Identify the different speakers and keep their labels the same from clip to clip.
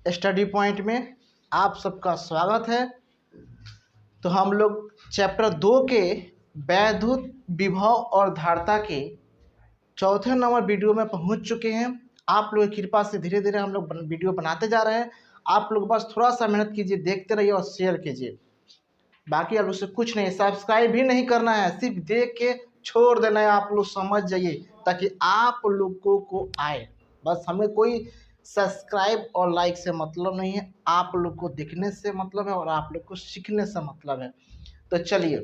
Speaker 1: Study point में आप सबका स्वागत है। तो हम लोग चैप्टर 2 के वैद्युत विभव और धारिता के चौथे नंबर वीडियो में पहुंच चुके हैं। आप लोगों की कृपा से धीरे धीरे हम लोग वीडियो बनाते जा रहे हैं। आप लोग बस थोड़ा सा मेहनत कीजिए, देखते रहिए और शेयर कीजिए। बाकी आप लोग से कुछ नहीं, सब्सक्राइब भी नहीं करना है, सिर्फ देख के छोड़ देना है। आप लोग समझ जाइए ताकि आप लोगों को आए। बस हमें कोई सब्सक्राइब और लाइक से मतलब नहीं है, आप लोग को देखने से मतलब है और आप लोग को सीखने से मतलब है। तो चलिए,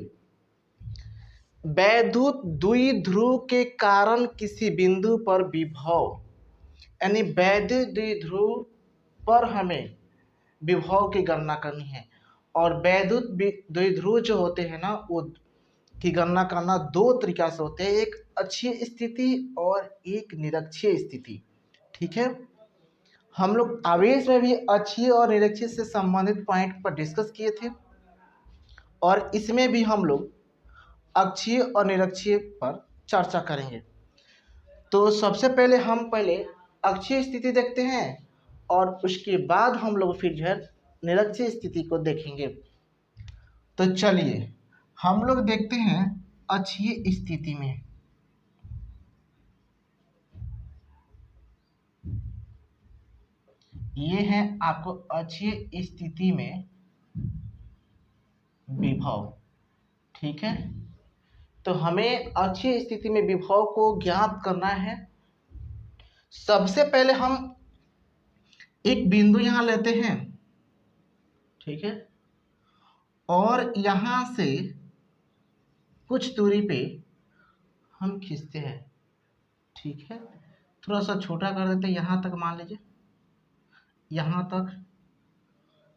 Speaker 1: वैद्युत द्विध्रुव के कारण किसी बिंदु पर विभव, यानी वैद्युत द्विध्रुव पर हमें विभव की गणना करनी है। और वैद्युत द्विध्रुव जो होते हैं ना, वो की गणना करना दो तरीका से होते हैं, एक अक्षीय स्थिति और एक निरक्षीय स्थिति। ठीक है, हम लोग आवेश में भी अक्षीय और निरक्षीय से संबंधित पॉइंट पर डिस्कस किए थे और इसमें भी हम लोग अक्षीय और निरक्षीय पर चर्चा करेंगे। तो सबसे पहले हम अक्षीय स्थिति देखते हैं और उसके बाद हम लोग फिर जो है निरक्षीय स्थिति को देखेंगे। तो चलिए हम लोग देखते हैं अक्षीय स्थिति में। ये है आपको अक्षीय स्थिति में विभव। ठीक है, तो हमें अक्षीय स्थिति में विभव को ज्ञात करना है। सबसे पहले हम एक बिंदु यहां लेते हैं, ठीक है, और यहां से कुछ दूरी पे हम खींचते हैं। ठीक है, थोड़ा सा छोटा कर देते हैं, यहां तक मान लीजिए, यहां तक,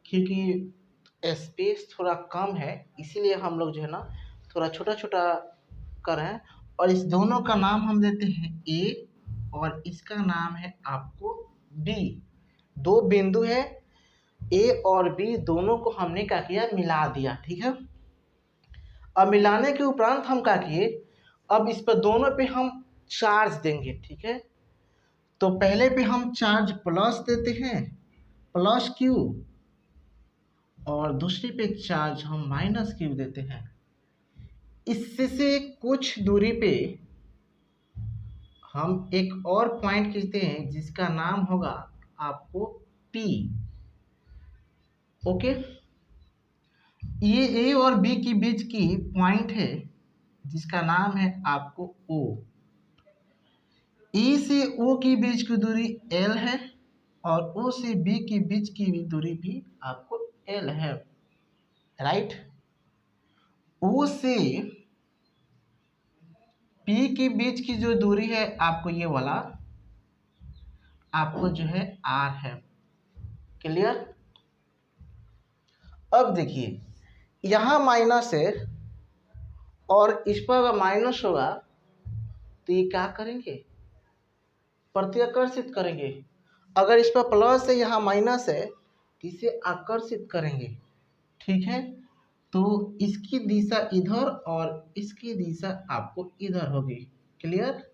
Speaker 1: क्योंकि स्पेस थोड़ा कम है इसीलिए हम लोग जो है ना थोड़ा छोटा छोटा कर रहे हैं। और इस दोनों का नाम हम देते हैं ए और इसका नाम है आपको बी। दो बिंदु है ए और बी, दोनों को हमने क्या किया, मिला दिया। ठीक है, अब मिलाने के उपरांत हम क्या किए, अब इस पर दोनों पे हम चार्ज देंगे। ठीक है, तो पहले पे हम चार्ज प्लस देते हैं, प्लस क्यू, और दूसरे पे चार्ज हम माइनस क्यू देते हैं। इससे से कुछ दूरी पे हम एक और पॉइंट खींचते हैं जिसका नाम होगा आपको P। ओके, ये A और B के बीच की पॉइंट है जिसका नाम है आपको O। E से O के बीच की दूरी L है और O से B के बीच की दूरी भी आपको L है, राइट। O से P के बीच की जो दूरी है आपको ये वाला आपको जो है R है। क्लियर। अब देखिए यहाँ माइनस है और इस पर अगर माइनस होगा तो ये क्या करेंगे, प्रत्याकर्षित करेंगे। अगर इस पर प्लस है, यहाँ माइनस है, तो इसे आकर्षित करेंगे। ठीक है, तो इसकी दिशा इधर और इसकी दिशा आपको इधर होगी। क्लियर।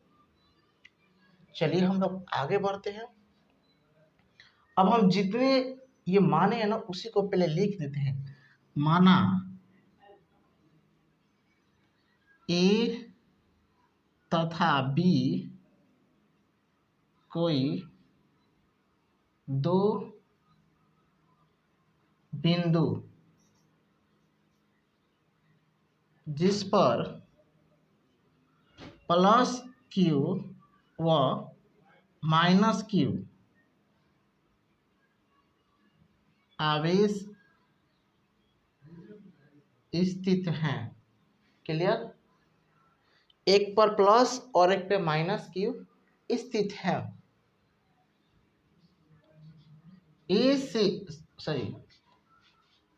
Speaker 1: चलिए हम लोग आगे बढ़ते हैं। अब हम जितने ये माने हैं ना उसी को पहले लिख देते हैं। माना ए तथा बी कोई दो बिंदु जिस पर प्लस क्यू व माइनस क्यू आवेश स्थित हैं। क्लियर। एक पर प्लस और एक पे माइनस क्यू स्थित है। ए से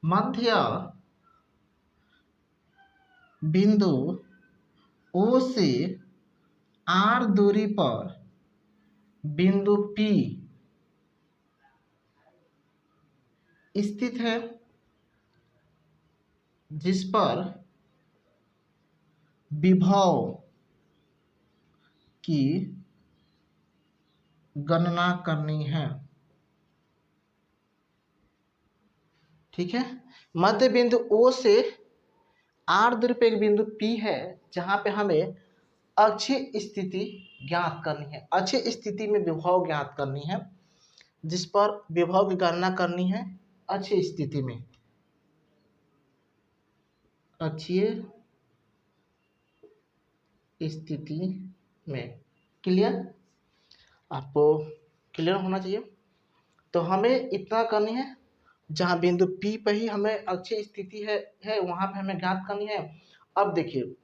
Speaker 1: मध्य बिंदु O से R दूरी पर बिंदु P स्थित है जिस पर विभव की गणना करनी है। ठीक है। मध्य बिंदु ओ से आर दूरी पे एक बिंदु पी है जहाँ पे हमें अक्षीय स्थिति ज्ञात करनी है। अक्षीय स्थिति में विभव ज्ञात करनी है, जिस पर विभव की गणना करनी है अक्षीय स्थिति में। अक्षीय स्थिति में क्लियर, आपको क्लियर होना चाहिए। तो हमें इतना करनी है, जहाँ बिंदु P पर ही हमें अक्षीय स्थिति है वहाँ पे हमें ज्ञात करनी है। अब देखिए,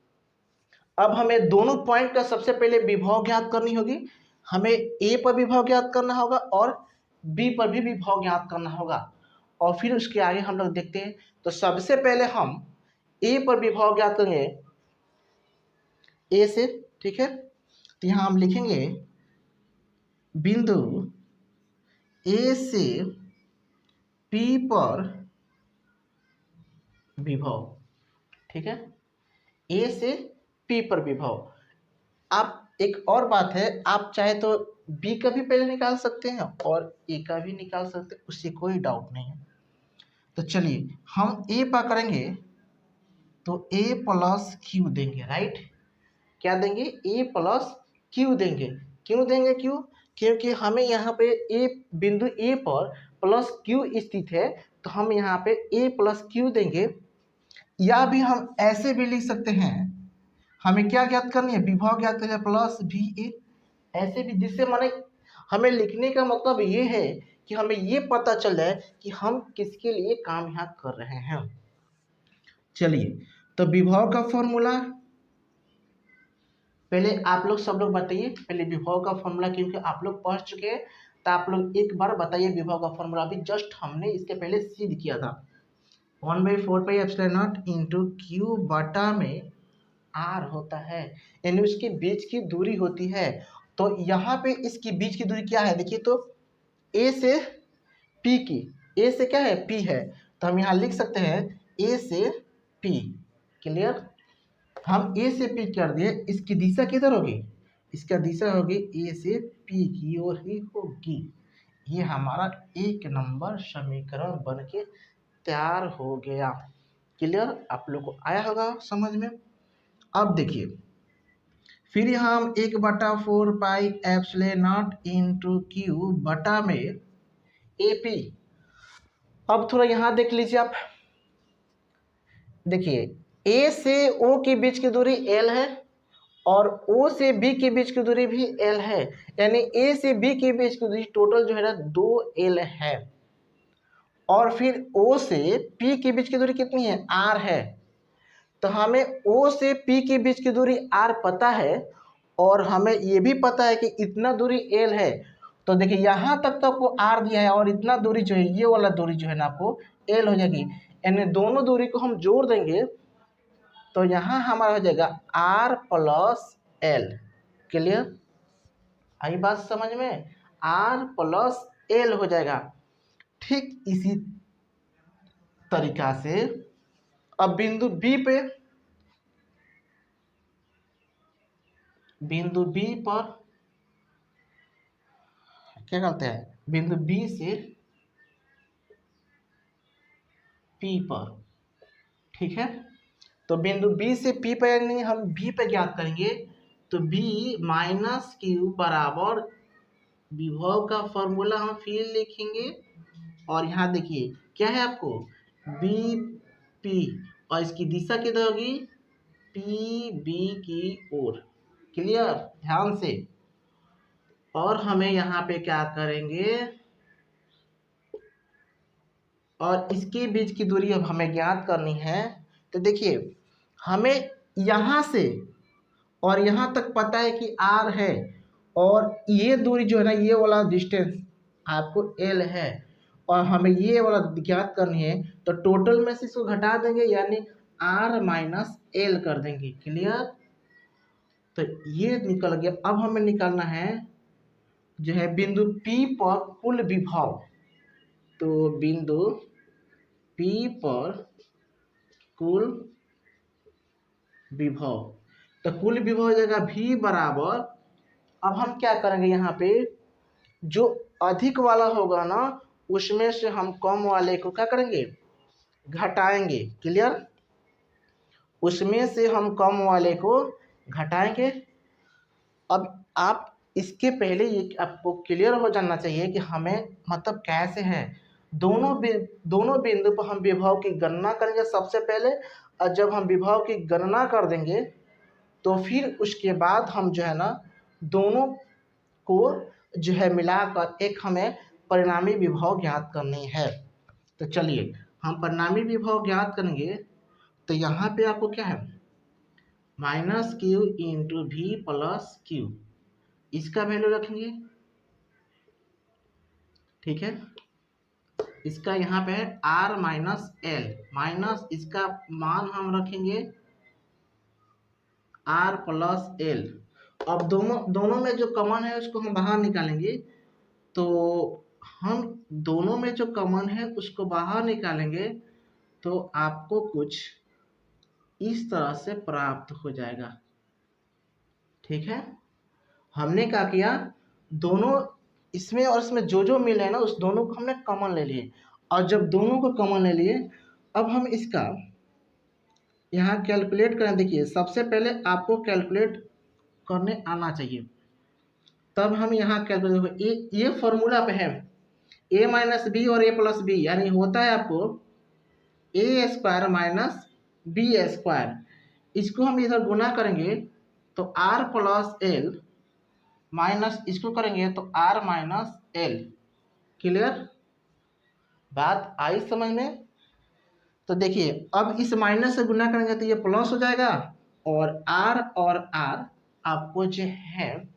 Speaker 1: अब हमें दोनों पॉइंट का सबसे पहले विभव ज्ञात करनी होगी। हमें A पर विभव ज्ञात करना होगा और B पर भी विभव ज्ञात करना होगा, और फिर उसके आगे हम लोग देखते हैं। तो सबसे पहले हम A पर विभव ज्ञात करेंगे A से, ठीक है। तो यहाँ हम लिखेंगे बिंदु A से P पर विभव, ठीक है। A से P पर विभव। आप एक और बात है, आप चाहे तो B का भी पहले निकाल सकते हैं और A का भी निकाल सकते हैं, उससे कोई डाउट नहीं है। तो चलिए हम A पर करेंगे तो A प्लस क्यू देंगे, राइट। क्या देंगे? A प्लस क्यू देंगे। क्यों देंगे क्यू? क्योंकि हमें यहाँ पे A बिंदु A पर प्लस क्यू स्थित है, तो हम यहाँ पे A प्लस क्यू देंगे। या भी हम ऐसे भी लिख सकते हैं, हमें क्या ज्ञात करनी है? विभव ज्ञात करनी है, प्लस भी ए, ऐसे भी, जिससे माने हमें लिखने का मतलब ये है कि हमें ये पता चल जाए कि हम किसके लिए काम यहाँ कर रहे हैं। चलिए, तो विभव का फॉर्मूला पहले आप लोग सब लोग बताइए, पहले विभव का फॉर्मूला, क्योंकि आप लोग पढ़ चुके हैं। तो आप लोग एक बार बताइए विभव का फॉर्मूला। अभी जस्ट हमने इसके पहले सिद्ध किया था, 1/4πε0 इंटू क्यू बटा में आर होता है, यानी उसके बीच की दूरी होती है। तो यहाँ पे इसकी बीच की दूरी क्या है? देखिए तो ए से पी की, ए से क्या है? पी है। तो हम यहाँ लिख सकते हैं ए से पी, क्लियर। हम ए से पी कर दिए, इसकी दिशा किधर होगी? इसका दिशा होगी ए से पी की ओर ही होगी। ये हमारा एक नंबर समीकरण बन के तैयार हो गया। क्लियर, आप लोग को आया होगा समझ में। अब देखिए, फिर यहाँ हम 1/4πε0 इंटू क्यू बटा में ए पी। अब थोड़ा यहाँ देख लीजिए आप, देखिए ए से ओ के बीच की दूरी एल है और ओ से बी के बीच की दूरी भी एल है, यानी ए से बी के बीच की दूरी टोटल जो है ना 2L है। और फिर ओ से पी के बीच की दूरी कितनी है? आर है। तो हमें O से P के बीच की दूरी R पता है, और हमें ये भी पता है कि इतना दूरी L है। तो देखिए यहाँ तक तो आपको R दिया है, और इतना दूरी जो है, ये वाला दूरी जो है ना आपको L हो जाएगी, यानी दोनों दूरी को हम जोड़ देंगे तो यहाँ हमारा हो जाएगा R प्लस L। क्लियर, आई बात समझ में? R प्लस L हो जाएगा। ठीक इसी तरीका से अब बिंदु B पे, बिंदु बी पर क्या करते हैं? बिंदु बी से पी पर, ठीक है। तो बिंदु बी से पी पर यानी हम बी पे ज्ञात करेंगे। तो बी माइनस क्यू बराबर विभव का फॉर्मूला हम फिर लिखेंगे, और यहाँ देखिए क्या है आपको? बी पी, और इसकी दिशा किधर होगी? पी बी की ओर। क्लियर, ध्यान से। और हमें यहाँ पे क्या करेंगे? और इसके बीच की दूरी अब हमें ज्ञात करनी है। तो देखिए हमें यहाँ से और यहाँ तक पता है कि R है, और ये दूरी जो है ना, ये वाला डिस्टेंस आपको L है, और हमें ये वाला ज्ञात करनी है। तो टोटल में से इसको घटा देंगे, यानी R माइनस L कर देंगे। क्लियर, तो ये निकल गया। अब हमें निकालना है जो है बिंदु P पर कुल विभव। तो बिंदु P पर कुल विभव, तो कुल विभव हो जाएगा V बराबर, अब हम क्या करेंगे? यहाँ पे जो अधिक वाला होगा ना, उसमें से हम कम वाले को क्या करेंगे? घटाएंगे। क्लियर, उसमें से हम कम वाले को घटाएंगे। अब आप इसके पहले ये आपको क्लियर हो जाना चाहिए कि हमें मतलब कैसे है, दोनों बिंदु पर हम विभव की गणना करेंगे सबसे पहले, और जब हम विभव की गणना कर देंगे तो फिर उसके बाद हम जो है ना दोनों को जो है मिलाकर एक हमें परिणामी विभव ज्ञात करनी है। तो चलिए हम परिणामी विभव ज्ञात करेंगे। तो यहाँ पे आपको क्या है, minus Q into V plus Q, इसका वैल्यू रखेंगे। ठीक है, इसका यहाँ पे है आर माइनस एल, माइनस इसका मान हम रखेंगे आर प्लस एल। अब दोनों में जो कॉमन है उसको हम बाहर निकालेंगे। तो हम दोनों में जो कॉमन है उसको बाहर निकालेंगे तो आपको कुछ इस तरह से प्राप्त हो जाएगा। ठीक है, हमने क्या किया, दोनों इसमें और इसमें जो जो मिले हैं ना उस दोनों को हमने कॉमन ले लिए, और जब दोनों को कॉमन ले लिए अब हम इसका यहाँ कैलकुलेट करें। देखिए सबसे पहले आपको कैलकुलेट करने आना चाहिए, तब हम यहाँ कैलकुलेट, ये फॉर्मूला पे है ए माइनस बी और ए प्लस बी, यानी होता है आपको ए स्क्वायर माइनस बी स्क्वायर। इसको हम इधर गुना करेंगे तो आर प्लस एल, माइनस इसको करेंगे तो आर माइनस एल। क्लियर, बात आई समझ में? तो देखिए अब इस माइनस से गुना करेंगे तो ये प्लस हो जाएगा, और आर आपको जो है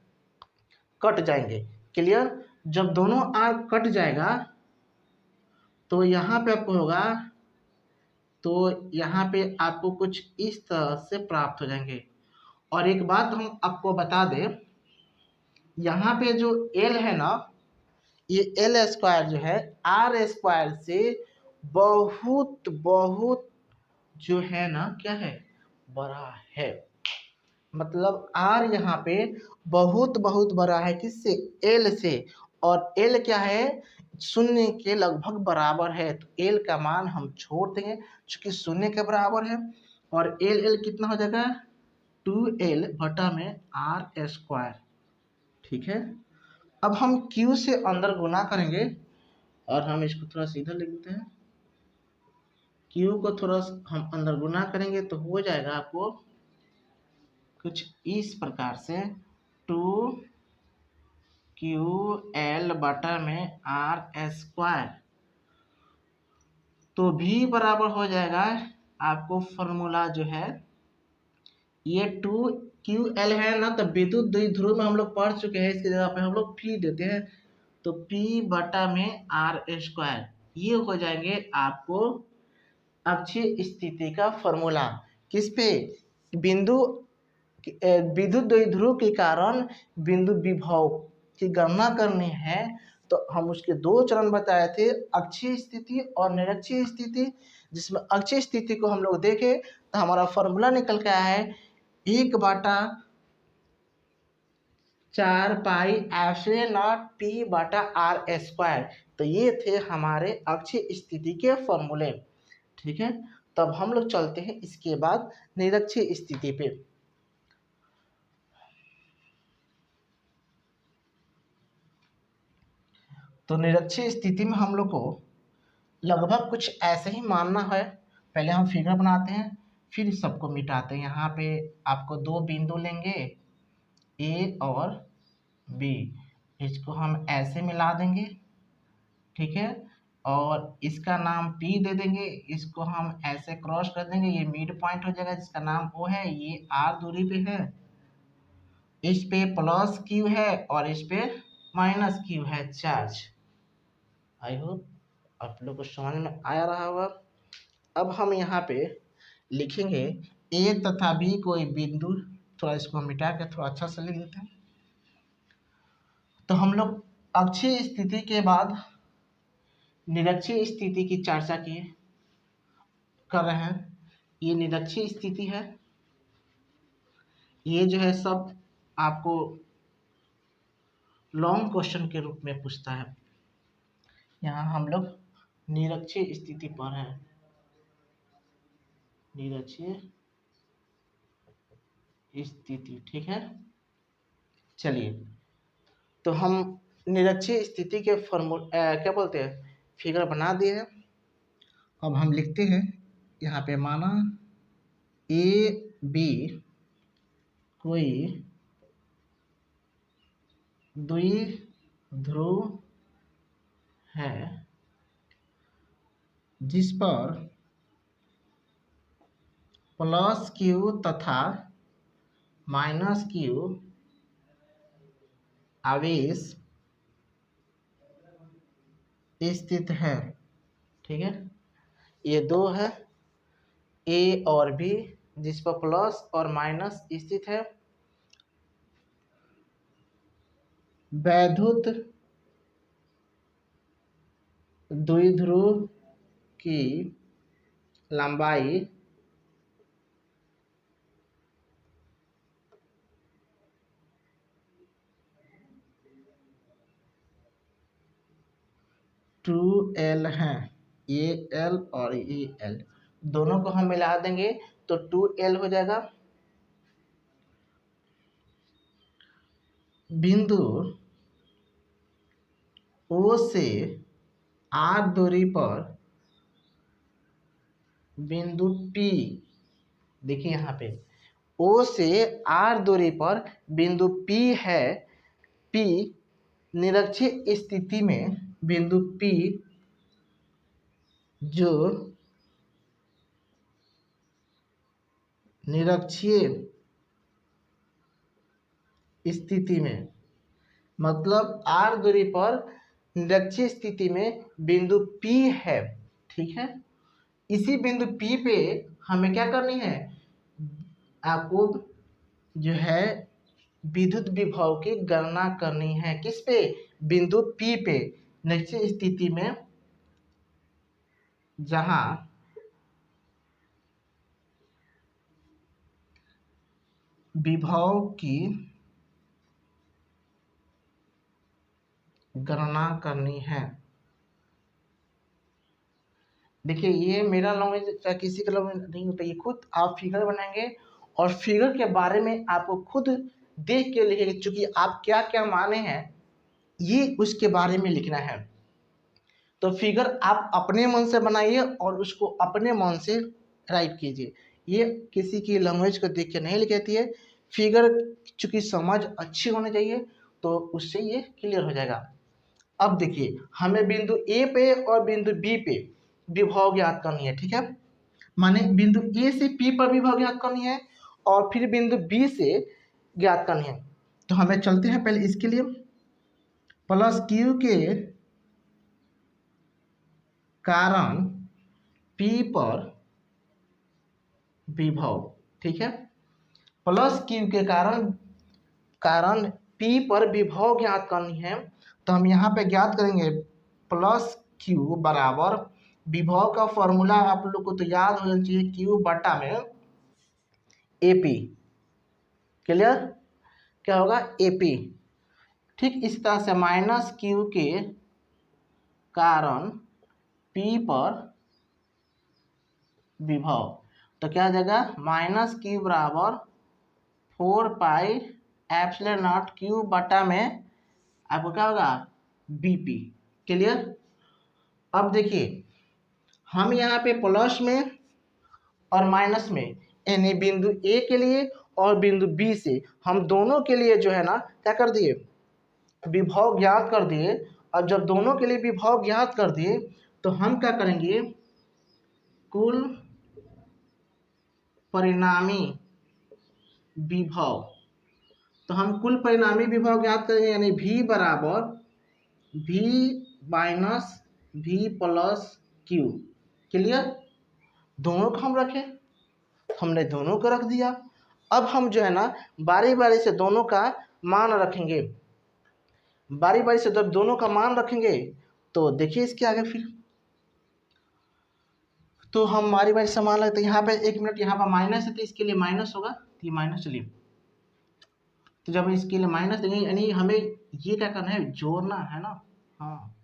Speaker 1: कट जाएंगे। क्लियर, जब दोनों आर कट जाएगा तो यहाँ पे आपको होगा, तो यहाँ पे आपको कुछ इस तरह से प्राप्त हो जाएंगे। और एक बात हम आपको बता दें, यहाँ पे जो एल है ना, ये एल स्क्वायर जो है आर स्क्वायर से बहुत बहुत जो है ना क्या है, बड़ा है। मतलब आर यहाँ पे बहुत बहुत बड़ा है किससे, एल से। और एल क्या है, शून्य के लगभग बराबर है, तो एल का मान हम छोड़ देंगे चूंकि शून्य के बराबर है। और एल एल कितना हो जाएगा, 2l बटा में आर स्क्वायर। ठीक है, अब हम q से अंदर गुना करेंगे, और हम इसको थोड़ा सीधा लिख देते हैं। q को थोड़ा हम अंदर गुना करेंगे तो हो जाएगा आपको कुछ इस प्रकार से 2ql बटा में आर स्क्वायर। तो v बराबर हो जाएगा आपको फॉर्मूला जो है, ये 2ql है ना, तो विद्युत द्विध्रुव में हम लोग पढ़ चुके हैं, इसकी जगह पे हम लोग p देते हैं, तो p बटा में आर स्क्वायर। ये हो जाएंगे आपको अक्षीय स्थिति का फॉर्मूला। किस पे, बिंदु विद्युत द्विध्रुव के कारण बिंदु विभव की गणना करनी है। तो हम उसके दो चरण बताए थे, अक्षीय स्थिति और निरक्षीय स्थिति। जिसमें अक्षीय स्थिति को हम लोग देखें तो हमारा फॉर्मूला निकल के आया है 1/4 पाई एप्सिलॉन पी बटा आर स्क्वायर। तो ये थे हमारे अक्षीय स्थिति के फॉर्मूले। ठीक है, तब हम लोग चलते हैं इसके बाद निरक्षीय स्थिति पे। तो निरक्षीय स्थिति में हम लोग को लगभग कुछ ऐसे ही मानना है। पहले हम फिगर बनाते हैं फिर सबको मिटाते हैं। यहाँ पे आपको दो बिंदु लेंगे ए और बी, इसको हम ऐसे मिला देंगे। ठीक है, और इसका नाम P दे देंगे, इसको हम ऐसे क्रॉस कर देंगे, ये मिड पॉइंट हो जाएगा जिसका नाम O है, ये R दूरी पे है, इस पे प्लस Q है और इस पे माइनस Q है चार्ज। आई होप आप लोग को समझ में आया रहा होगा। अब हम यहाँ पे लिखेंगे A तथा B कोई बिंदु, थोड़ा इसको मिटा के थोड़ा अच्छा से लिख देते हैं। तो हम लोग अक्षीय स्थिति के बाद निरक्षीय स्थिति की चर्चा कर रहे हैं। ये निरक्षीय स्थिति है, ये जो है सब आपको लॉन्ग क्वेश्चन के रूप में पूछता है। यहाँ हम लोग निरक्षीय स्थिति पर हैं। निरक्षीय स्थिति। ठीक है, चलिए तो हम निरक्षीय स्थिति के क्या बोलते हैं, फिगर बना दिए हैं। अब हम लिखते हैं यहाँ पे, माना ए बी कोई द्विध्रुव है जिस पर प्लस क्यू तथा माइनस क्यू आवेश स्थित है। ठीक है, ये दो है, ए और बी, जिस पर प्लस और माइनस स्थित है। वैद्युत द्विध्रुव की लंबाई टू एल है, ये एल और ये एल, दोनों को हम मिला देंगे तो 2L हो जाएगा। बिंदु O से R दूरी पर बिंदु P, देखिए यहाँ पे O से R दूरी पर बिंदु P है। P निरक्षीय स्थिति में बिंदु P जो निरक्षीय स्थिति में, मतलब R दूरी पर निरक्षीय स्थिति में बिंदु P है। ठीक है, इसी बिंदु P पे हमें क्या करनी है, आपको जो है विद्युत विभव की गणना करनी है। किस पे, बिंदु P पे, निरक्षीय स्थिति में जहां विभव की गणना करनी है। देखिए ये मेरा लैंग्वेज या किसी का लैंग्वेज नहीं होता, ये खुद आप फिगर बनाएंगे और फिगर के बारे में आपको खुद देख के लिखेंगे, क्योंकि आप क्या क्या माने हैं ये उसके बारे में लिखना है। तो फिगर आप अपने मन से बनाइए और उसको अपने मन से राइट कीजिए, ये किसी की लैंग्वेज को देख के नहीं लिखती है। फिगर चूंकि समझ अच्छी होनी चाहिए तो उससे ये क्लियर हो जाएगा। अब देखिए हमें बिंदु ए पे और बिंदु बी पे विभव ज्ञात करनी है। ठीक है, माने बिंदु ए से पी पर विभव ज्ञात करनी है और फिर बिंदु बी से ज्ञात करनी है। तो हमें चलते हैं पहले इसके लिए, प्लस क्यू के कारण पी पर विभव। ठीक है, प्लस क्यू के कारण पी पर विभव ज्ञात करनी है। तो हम यहाँ पे ज्ञात करेंगे प्लस क्यू बराबर, विभव का फॉर्मूला आप लोग को तो याद होना चाहिए, क्यू बटा में एपी। क्लियर, क्या होगा, एपी। ठीक इस तरह से माइनस क्यू के कारण पी पर विभव, तो क्या हो जाएगा, माइनस क्यू बराबर 4πε0 क्यू बटा में आपको क्या होगा, बीपी। क्लियर। अब देखिए हम यहाँ पे प्लस में और माइनस में, यानी बिंदु ए के लिए और बिंदु बी से, हम दोनों के लिए जो है ना क्या कर दिए, विभव ज्ञात कर दिए। अब जब दोनों के लिए विभव ज्ञात कर दिए तो हम क्या करेंगे, कुल परिणामी विभव, तो हम कुल परिणामी विभव ज्ञात करेंगे, यानी V बराबर V minus V plus Q. Clear, दोनों को हम रखें, हमने दोनों को रख दिया। अब हम जो है ना बारी बारी से दोनों का मान रखेंगे, बारी बारी से जब दोनों का मान रखेंगे तो देखिए इसके आगे फिर, तो हम बारी बारी से मान लगते हैं। यहाँ पे 1 मिनट, यहाँ पर माइनस है तो इसके लिए माइनस होगा, तो ये माइनस, चलिए तो जब इसके लिए माइनस देंगे, यानी हमें ये क्या करना है, जोड़ना है ना, हाँ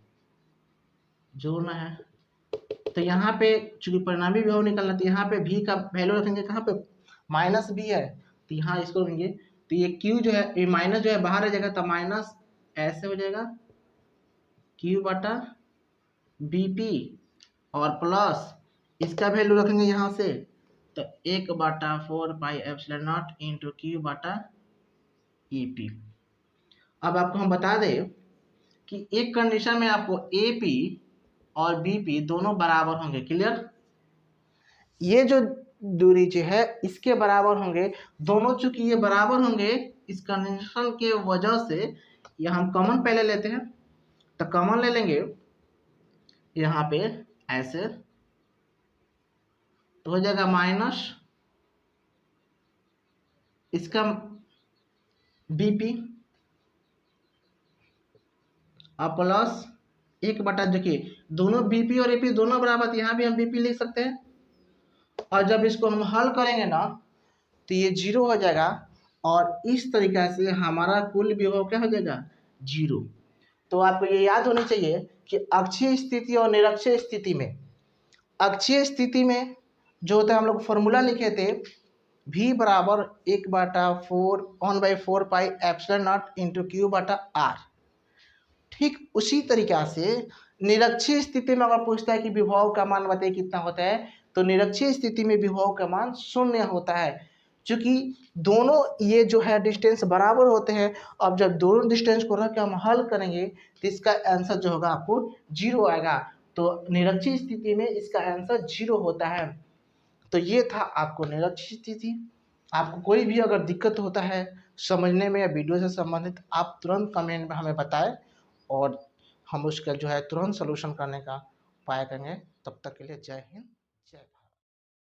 Speaker 1: जोड़ना है। तो यहाँ पे चूंकि परिणामी विभव निकलना, तो यहाँ पे v का वैल्यू रखेंगे कहाँ पे, माइनस b है, तो यहाँ इसको रखेंगे, तो ये q जो है, ये माइनस जो है बाहर आ जाएगा, तो माइनस ऐसे हो जाएगा q बटा bp, और प्लस इसका वैल्यू रखेंगे यहाँ से, तो 1/4πε0 इंटू q बटा ep। अब आपको हम बता दें कि एक कंडीशन में आपको AP और BP दोनों बराबर होंगे, क्लियर, ये जो दूरी जो है इसके बराबर होंगे दोनों, चूंकि ये बराबर होंगे इस कंडीशन के वजह से ये हम कॉमन पहले लेते हैं, तो कॉमन ले लेंगे यहाँ पे ऐसे, तो हो जाएगा माइनस इसका BP और प्लस 1 बटा, देखिए दोनों BP और AP दोनों बराबर, यहाँ भी हम BP लिख सकते हैं, और जब इसको हम हल करेंगे ना तो ये 0 हो जाएगा, और इस तरीका से हमारा कुल विभव क्या हो जाएगा, 0। तो आपको ये याद होनी चाहिए कि अक्षीय स्थिति और निरक्षीय स्थिति में, अक्षीय स्थिति में जो होता है, हम लोग फॉर्मूला लिखे थे v बराबर 1/4πε0 इंटू q बटा r। ठीक उसी तरीका से निरक्षीय स्थिति में अगर पूछता है कि विभव का मान बताइए कितना होता है, तो निरक्षीय स्थिति में विभव का मान 0 होता है, क्योंकि दोनों ये जो है डिस्टेंस बराबर होते हैं। अब जब दोनों डिस्टेंस को रख के हम हल करेंगे तो इसका आंसर जो होगा आपको 0 आएगा, तो निरक्षीय स्थिति में इसका आंसर 0 होता है। तो ये था आपको निरक्षीय स्थिति। आपको कोई भी अगर दिक्कत होता है समझने में या वीडियो से संबंधित, आप तुरंत कमेंट में हमें बताएं और हम उसका जो है तुरंत सलूशन करने का उपाय करेंगे। तब तक के लिए जय हिंद, जय भारत।